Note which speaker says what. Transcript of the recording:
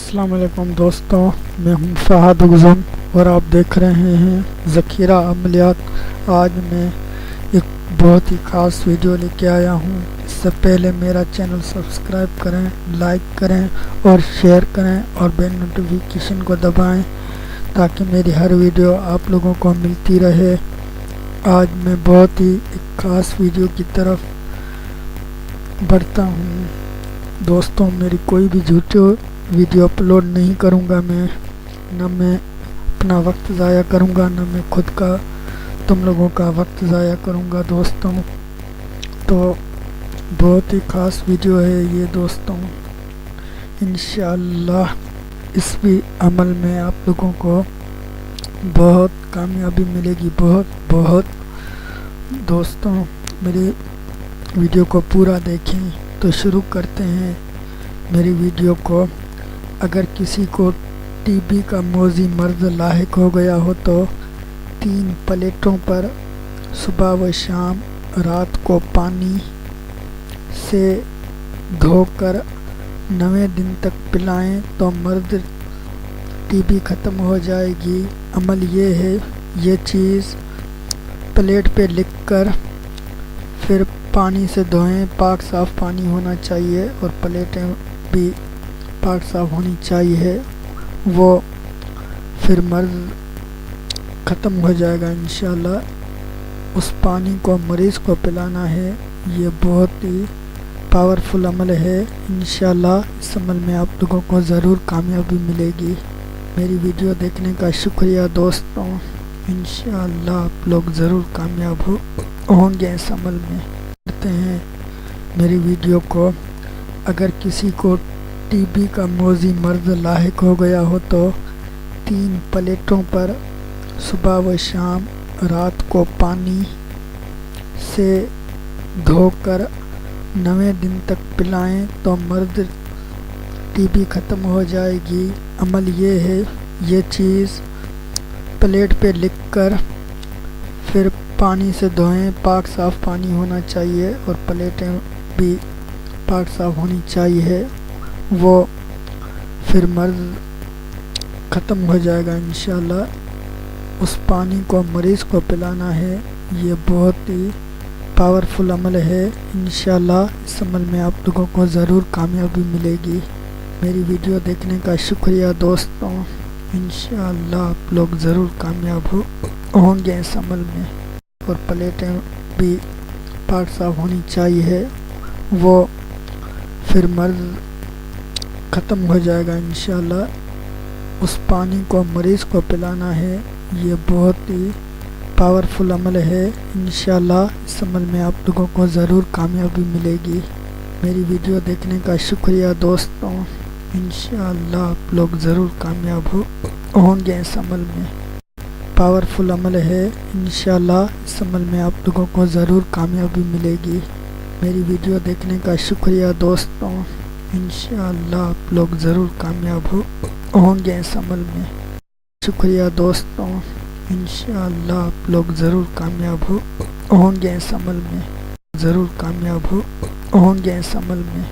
Speaker 1: السلام علیکم دوستوں، میں ہوں فہد اعظم اور آپ دیکھ رہے ہیں ذخیرہ عملیات۔ آج میں ایک بہت ہی خاص ویڈیو لے کے آیا ہوں۔ اس سے پہلے میرا چینل سبسکرائب کریں، لائک کریں اور شیئر کریں اور بیل نوٹیفیکیشن کو دبائیں تاکہ میری ہر ویڈیو آپ لوگوں کو ملتی رہے۔ آج میں بہت ہی ایک خاص ویڈیو کی طرف بڑھتا ہوں۔ دوستوں، میری کوئی بھی جھوٹی ویڈیو اپلوڈ نہیں کروں گا، نہ میں اپنا وقت ضائع کروں گا، نہ میں خود کا تم لوگوں کا وقت ضائع کروں گا۔ دوستوں، تو بہت ہی خاص ویڈیو ہے یہ دوستوں۔ انشاءاللہ اس بھی عمل میں آپ لوگوں کو بہت کامیابی ملے گی، بہت دوستوں میری ویڈیو کو پورا دیکھیں۔ تو شروع کرتے ہیں میری ویڈیو کو۔ اگر کسی کو ٹی بی کا موذی مرض لاحق ہو گیا ہو تو 3 پلیٹوں پر صبح و شام رات کو پانی سے دھو کر 9 دن تک پلائیں تو مرض ٹی بی ختم ہو جائے گی۔ عمل یہ ہے، یہ چیز پلیٹ پہ لکھ کر پھر پانی سے دھوئیں، پاک صاف پانی ہونا چاہیے اور پلیٹیں بھی پاک صاف ہونی چاہیے، وہ پھر مرض ختم ہو جائے گا انشاءاللہ۔ اس پانی کو مریض کو پلانا ہے، یہ بہت ہی پاورفل عمل ہے۔ انشاءاللہ اس عمل میں آپ لوگوں کو ضرور کامیابی ملے گی۔ میری ویڈیو دیکھنے کا شکریہ دوستوں۔ انشاءاللہ آپ لوگ ضرور کامیاب ہوں گے اس عمل میں۔ کرتے ہیں میری ویڈیو کو۔ اگر کسی کو ٹی بی کا موذی مرض لاحق ہو گیا ہو تو 3 پلیٹوں پر صبح و شام رات کو پانی سے دھو کر 9 دن تک پلائیں تو مرض ٹی بی ختم ہو جائے گی۔ عمل یہ ہے، یہ چیز پلیٹ پہ لکھ کر پھر پانی سے دھوئیں، پاک صاف پانی ہونا چاہیے اور پلیٹیں بھی پاک صاف ہونی چاہیے، وہ پھر مرض ختم ہو جائے گا انشاءاللہ۔ اس پانی کو مریض کو پلانا ہے، یہ بہت ہی پاورفل عمل ہے۔ انشاءاللہ اس عمل میں آپ لوگوں کو ضرور کامیابی ملے گی۔ میری ویڈیو دیکھنے کا شکریہ دوستوں۔ انشاءاللہ آپ لوگ ضرور کامیاب ہوں گے اس عمل میں اور پلیٹیں بھی پاک صاف ہونی چاہیے، وہ پھر مرض ختم ہو جائے گا انشاءاللہ۔ اس پانی کو مریض کو پلانا ہے، یہ بہت ہی پاورفل عمل ہے۔ انشاءاللہ اس عمل میں آپ لوگوں کو ضرور کامیابی ملے گی۔ میری ویڈیو دیکھنے کا شکریہ دوستوں۔ انشاءاللہ آپ لوگ ضرور کامیاب ہوں گے اس عمل میں۔ پاورفل عمل ہے، انشاءاللہ اس عمل میں آپ لوگوں کو ضرور کامیابی ملے گی۔ میری ویڈیو دیکھنے کا شکریہ دوستوں۔ انشاءاللہ آپ لوگ ضرور کامیاب ہوں گے اس عمل میں۔ شکریہ دوستوں۔ انشاءاللہ آپ لوگ ضرور کامیاب ہوں گے اس عمل میں، ضرور کامیاب ہوں گے اس عمل میں،